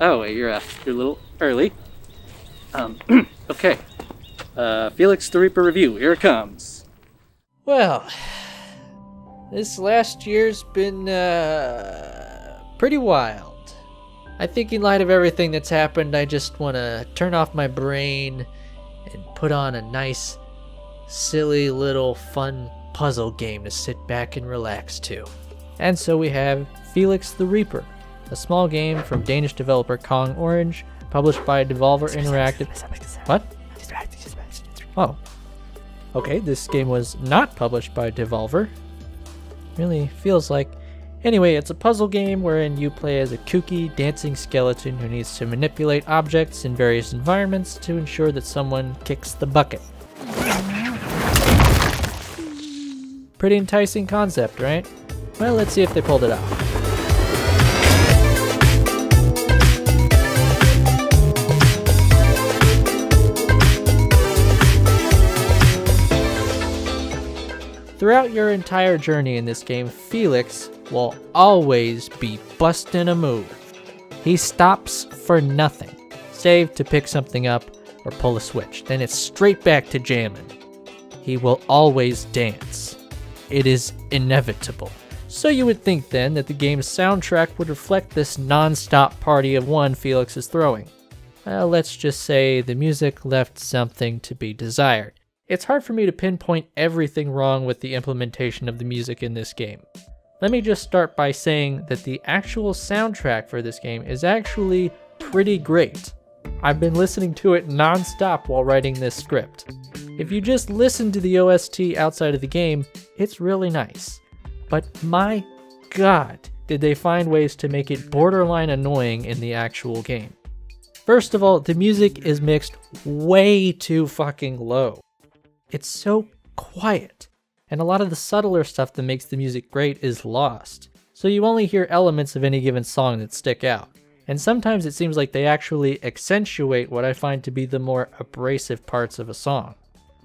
Oh, wait, you're a little early. Okay. Felix the Reaper review, here it comes. Well, this last year's been pretty wild. I think in light of everything that's happened, I just want to turn off my brain and put on a nice, silly little fun puzzle game to sit back and relax to. And so we have Felix the Reaper, a small game from Danish developer Kong Orange, published by Devolver Interactive. What? Oh. Okay, this game was not published by Devolver. Really feels like... Anyway, it's a puzzle game wherein you play as a kooky, dancing skeleton who needs to manipulate objects in various environments to ensure that someone kicks the bucket. Pretty enticing concept, right? Well, let's see if they pulled it off. Throughout your entire journey in this game, Felix will always be bustin' a move. He stops for nothing, save to pick something up or pull a switch. Then it's straight back to jamming. He will always dance. It is inevitable. So you would think then that the game's soundtrack would reflect this non-stop party of one Felix is throwing. Well, let's just say the music left something to be desired. It's hard for me to pinpoint everything wrong with the implementation of the music in this game. Let me just start by saying that the actual soundtrack for this game is actually pretty great. I've been listening to it non-stop while writing this script. If you just listen to the OST outside of the game, it's really nice. But my god, did they find ways to make it borderline annoying in the actual game. First of all, the music is mixed way too fucking low. It's so quiet, and a lot of the subtler stuff that makes the music great is lost. So you only hear elements of any given song that stick out. And sometimes it seems like they actually accentuate what I find to be the more abrasive parts of a song.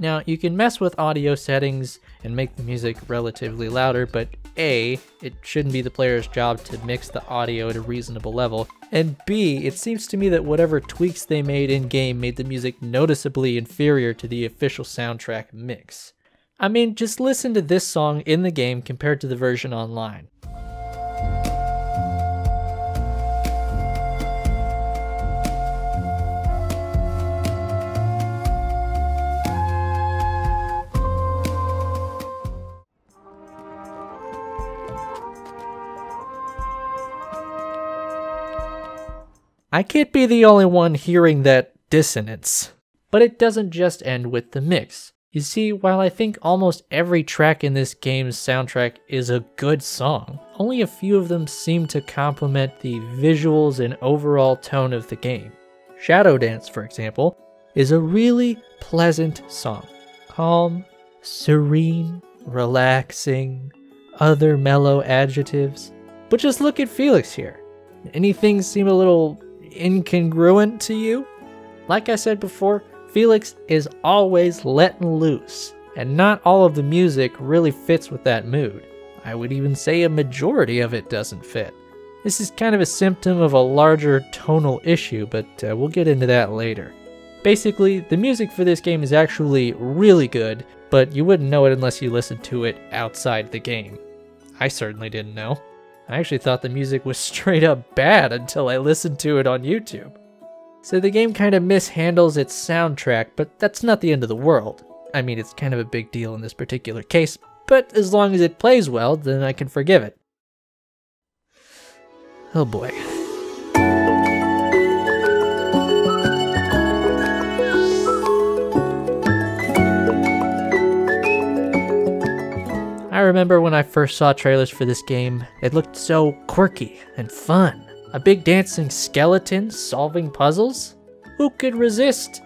Now, you can mess with audio settings and make the music relatively louder, but A, it shouldn't be the player's job to mix the audio at a reasonable level, and B, it seems to me that whatever tweaks they made in-game made the music noticeably inferior to the official soundtrack mix. I mean, just listen to this song in the game compared to the version online. I can't be the only one hearing that dissonance. But it doesn't just end with the mix. You see, while I think almost every track in this game's soundtrack is a good song, only a few of them seem to complement the visuals and overall tone of the game. Shadow Dance, for example, is a really pleasant song. Calm, serene, relaxing, other mellow adjectives. But just look at Felix here. Anything seem a little incongruent to you? Like I said before, Felix is always letting loose, and not all of the music really fits with that mood. I would even say a majority of it doesn't fit. This is kind of a symptom of a larger tonal issue, but we'll get into that later. Basically, the music for this game is actually really good, but you wouldn't know it unless you listened to it outside the game. I certainly didn't know. I actually thought the music was straight up bad until I listened to it on YouTube. So the game kind of mishandles its soundtrack, but that's not the end of the world. I mean, it's kind of a big deal in this particular case, but as long as it plays well, then I can forgive it. Oh boy. I remember when I first saw trailers for this game, it looked so quirky and fun. A big dancing skeleton solving puzzles? Who could resist?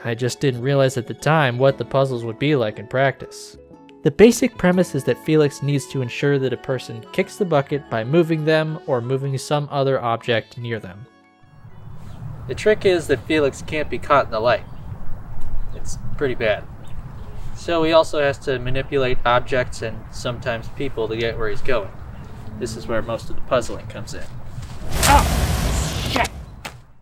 I just didn't realize at the time what the puzzles would be like in practice. The basic premise is that Felix needs to ensure that a person kicks the bucket by moving them or moving some other object near them. The trick is that Felix can't be caught in the light. It's pretty bad. So he also has to manipulate objects and sometimes people to get where he's going. This is where most of the puzzling comes in. Oh, shit!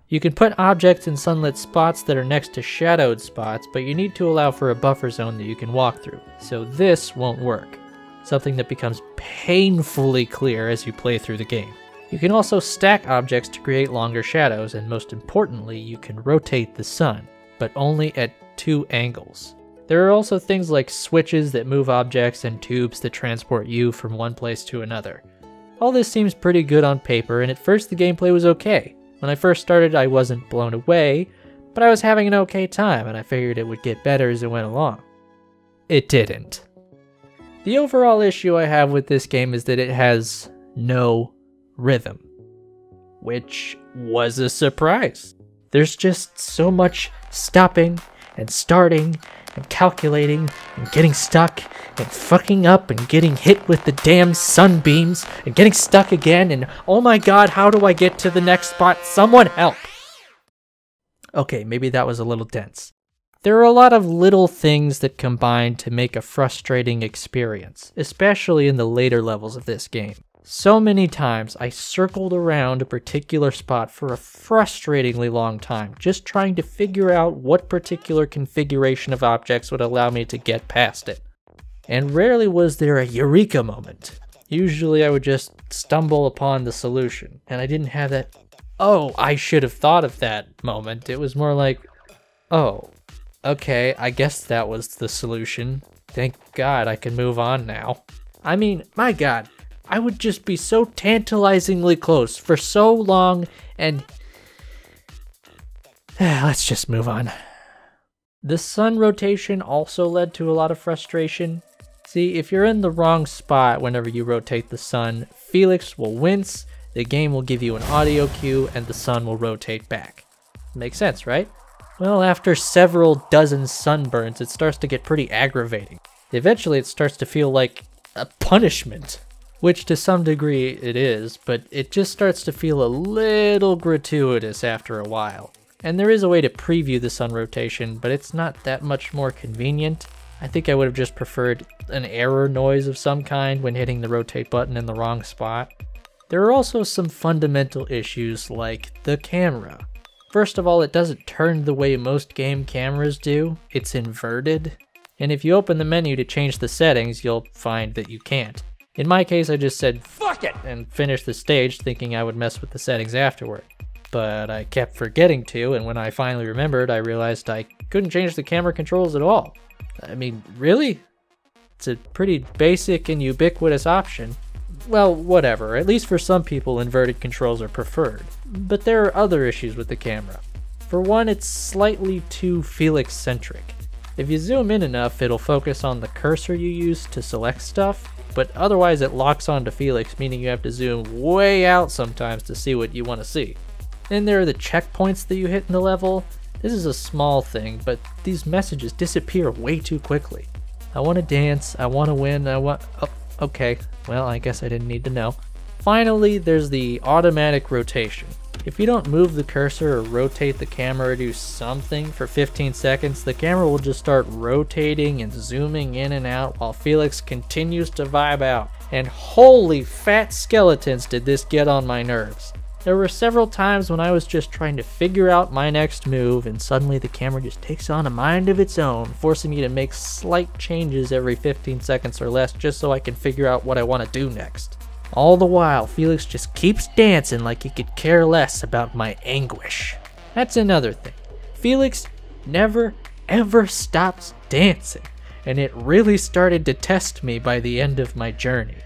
You can put objects in sunlit spots that are next to shadowed spots, but you need to allow for a buffer zone that you can walk through, so this won't work. Something that becomes painfully clear as you play through the game. You can also stack objects to create longer shadows, and most importantly, you can rotate the sun, but only at 2 angles. There are also things like switches that move objects and tubes that transport you from one place to another. All this seems pretty good on paper, and at first the gameplay was okay. When I first started, I wasn't blown away, but I was having an okay time, and I figured it would get better as it went along. It didn't. The overall issue I have with this game is that it has no rhythm, which was a surprise. There's just so much stopping and starting and calculating and getting stuck and fucking up and getting hit with the damn sunbeams and getting stuck again and oh my god, how do I get to the next spot? Someone help! Okay, maybe that was a little dense. There are a lot of little things that combine to make a frustrating experience, especially in the later levels of this game. So many times I circled around a particular spot for a frustratingly long time, just trying to figure out what particular configuration of objects would allow me to get past it. And rarely was there a eureka moment. Usually I would just stumble upon the solution, and I didn't have that, oh, I should have thought of that moment. It was more like, oh, okay, I guess that was the solution. Thank God I can move on now. I mean, my God. I would just be so tantalizingly close for so long, and let's just move on. The sun rotation also led to a lot of frustration. See, if you're in the wrong spot whenever you rotate the sun, Felix will wince, the game will give you an audio cue, and the sun will rotate back. Makes sense, right? Well, after several dozen sunburns, it starts to get pretty aggravating. Eventually, it starts to feel like a punishment. Which to some degree it is, but it just starts to feel a little gratuitous after a while. And there is a way to preview the sun rotation, but it's not that much more convenient. I think I would have just preferred an error noise of some kind when hitting the rotate button in the wrong spot. There are also some fundamental issues like the camera. First of all, it doesn't turn the way most game cameras do, it's inverted. And if you open the menu to change the settings, you'll find that you can't. In my case, I just said, fuck it, and finished the stage thinking I would mess with the settings afterward. But I kept forgetting to, and when I finally remembered, I realized I couldn't change the camera controls at all. I mean, really? It's a pretty basic and ubiquitous option. Well, whatever, at least for some people, inverted controls are preferred. But there are other issues with the camera. For one, it's slightly too Felix-centric. If you zoom in enough, it'll focus on the cursor you use to select stuff, but otherwise it locks onto Felix, meaning you have to zoom way out sometimes to see what you want to see. Then there are the checkpoints that you hit in the level. This is a small thing, but these messages disappear way too quickly. I want to dance, I want to win, oh, okay, well I guess I didn't need to know. Finally, there's the automatic rotation. If you don't move the cursor or rotate the camera or do something for 15 seconds, the camera will just start rotating and zooming in and out while Felix continues to vibe out. And holy fat skeletons did this get on my nerves. There were several times when I was just trying to figure out my next move and suddenly the camera just takes on a mind of its own, forcing me to make slight changes every 15 seconds or less just so I can figure out what I want to do next. All the while, Felix just keeps dancing like he could care less about my anguish. That's another thing. Felix never ever stops dancing, and it really started to test me by the end of my journey.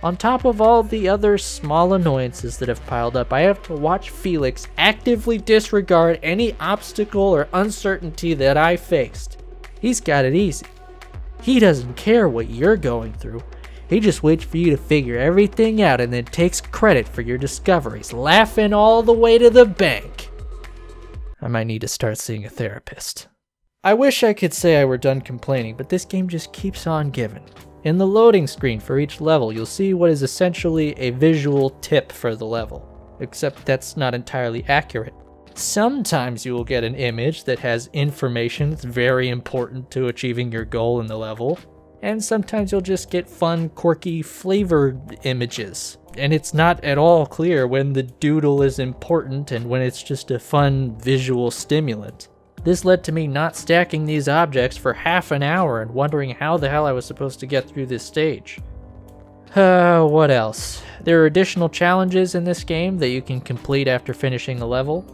On top of all the other small annoyances that have piled up, I have to watch Felix actively disregard any obstacle or uncertainty that I faced. He's got it easy. He doesn't care what you're going through. He just waits for you to figure everything out and then takes credit for your discoveries, laughing all the way to the bank. I might need to start seeing a therapist. I wish I could say I were done complaining, but this game just keeps on giving. In the loading screen for each level, you'll see what is essentially a visual tip for the level, except that's not entirely accurate. Sometimes you will get an image that has information that's very important to achieving your goal in the level, and sometimes you'll just get fun, quirky, flavored images. And it's not at all clear when the doodle is important and when it's just a fun visual stimulant. This led to me not stacking these objects for half an hour and wondering how the hell I was supposed to get through this stage. What else? There are additional challenges in this game that you can complete after finishing a level,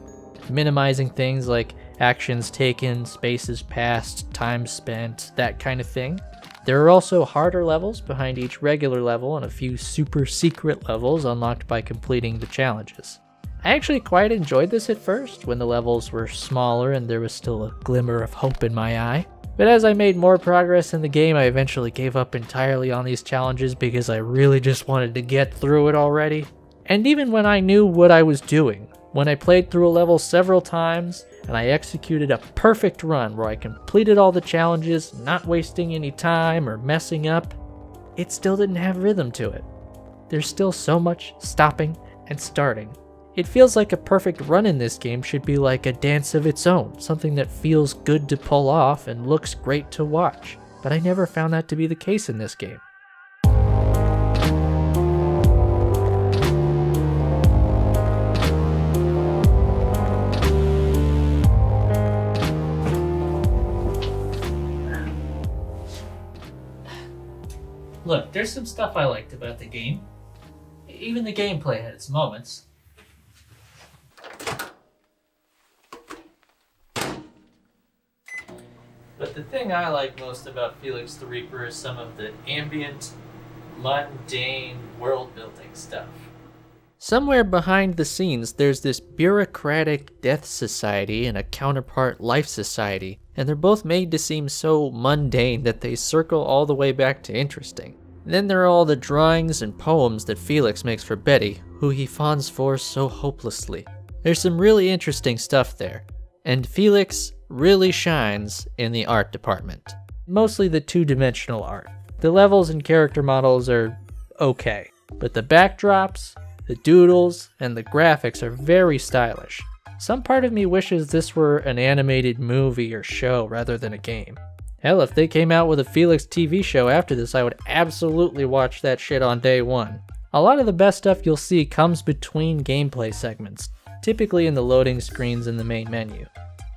minimizing things like actions taken, spaces passed, time spent, that kind of thing. There are also harder levels behind each regular level and a few super secret levels unlocked by completing the challenges. I actually quite enjoyed this at first, when the levels were smaller and there was still a glimmer of hope in my eye. But as I made more progress in the game, I eventually gave up entirely on these challenges because I really just wanted to get through it already. And even when I knew what I was doing, when I played through a level several times and I executed a perfect run where I completed all the challenges, not wasting any time or messing up, it still didn't have rhythm to it. There's still so much stopping and starting. It feels like a perfect run in this game should be like a dance of its own, something that feels good to pull off and looks great to watch, but I never found that to be the case in this game. Look, there's some stuff I liked about the game. Even the gameplay had its moments. But the thing I like most about Felix the Reaper is some of the ambient, mundane world-building stuff. Somewhere behind the scenes, there's this bureaucratic death society and a counterpart life society, and they're both made to seem so mundane that they circle all the way back to interesting. And then there are all the drawings and poems that Felix makes for Betty, who he fawns for so hopelessly. There's some really interesting stuff there, and Felix really shines in the art department. Mostly the two-dimensional art. The levels and character models are okay, but the backdrops, the doodles, and the graphics are very stylish. Some part of me wishes this were an animated movie or show rather than a game. Hell, if they came out with a Felix TV show after this, I would absolutely watch that shit on day one. A lot of the best stuff you'll see comes between gameplay segments, typically in the loading screens in the main menu.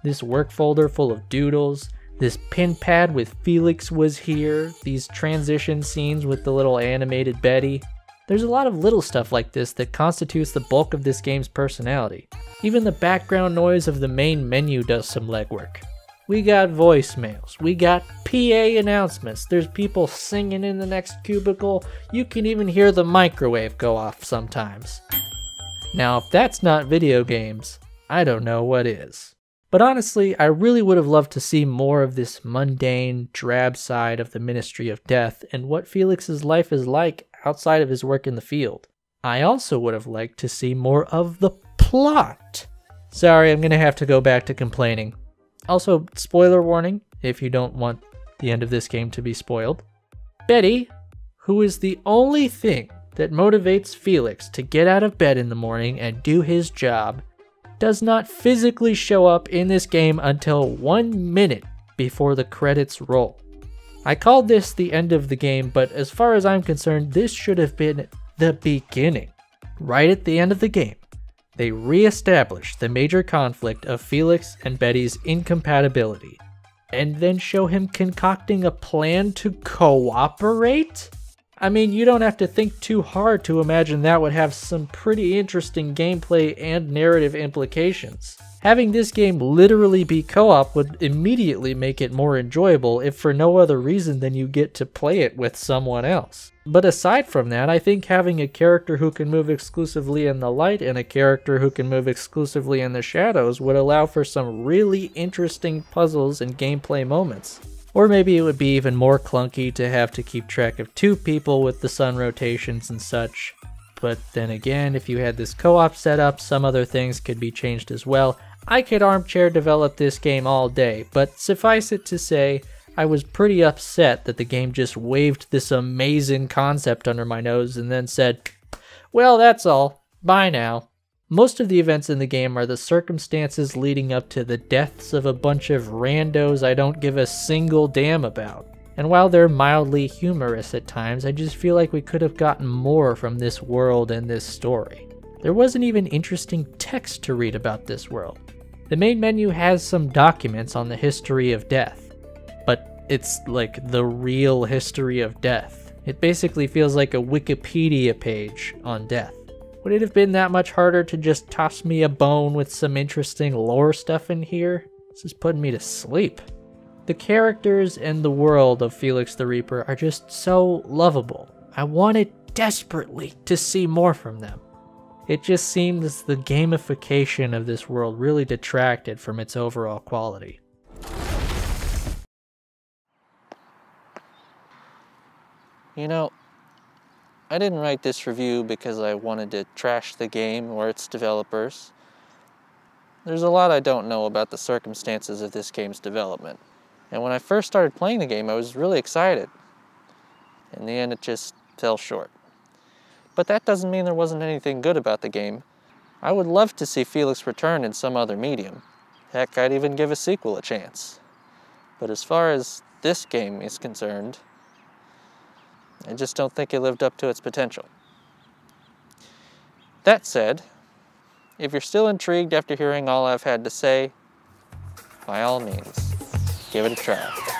This work folder full of doodles, this pin pad with Felix was here, these transition scenes with the little animated Betty. There's a lot of little stuff like this that constitutes the bulk of this game's personality. Even the background noise of the main menu does some legwork. We got voicemails, we got PA announcements, there's people singing in the next cubicle, you can even hear the microwave go off sometimes. Now if that's not video games, I don't know what is. But honestly, I really would have loved to see more of this mundane, drab side of the Ministry of Death and what Felix's life is like outside of his work in the field. I also would have liked to see more of the plot. Sorry, I'm gonna have to go back to complaining. Also, spoiler warning, if you don't want the end of this game to be spoiled. Betty, who is the only thing that motivates Felix to get out of bed in the morning and do his job, does not physically show up in this game until 1 minute before the credits roll. I called this the end of the game, but as far as I'm concerned, this should have been the beginning. Right at the end of the game, they re-establish the major conflict of Felix and Betty's incompatibility, and then show him concocting a plan to cooperate? I mean, you don't have to think too hard to imagine that would have some pretty interesting gameplay and narrative implications. Having this game literally be co-op would immediately make it more enjoyable, if for no other reason than you get to play it with someone else. But aside from that, I think having a character who can move exclusively in the light and a character who can move exclusively in the shadows would allow for some really interesting puzzles and gameplay moments. Or maybe it would be even more clunky to have to keep track of two people with the sun rotations and such. But then again, if you had this co-op setup, some other things could be changed as well. I could armchair develop this game all day, but suffice it to say, I was pretty upset that the game just waved this amazing concept under my nose and then said, well, that's all. Bye now. Most of the events in the game are the circumstances leading up to the deaths of a bunch of randos I don't give a single damn about. And while they're mildly humorous at times, I just feel like we could have gotten more from this world and this story. There wasn't even interesting text to read about this world. The main menu has some documents on the history of death, but it's like the real history of death. It basically feels like a Wikipedia page on death. Would it have been that much harder to just toss me a bone with some interesting lore stuff in here? This is putting me to sleep. The characters and the world of Felix the Reaper are just so lovable. I wanted desperately to see more from them. It just seems the gamification of this world really detracted from its overall quality. You know, I didn't write this review because I wanted to trash the game or its developers. There's a lot I don't know about the circumstances of this game's development. And when I first started playing the game, I was really excited. In the end, it just fell short. But that doesn't mean there wasn't anything good about the game. I would love to see Felix return in some other medium. Heck, I'd even give a sequel a chance. But as far as this game is concerned, I just don't think it lived up to its potential. That said, if you're still intrigued after hearing all I've had to say, by all means, give it a try.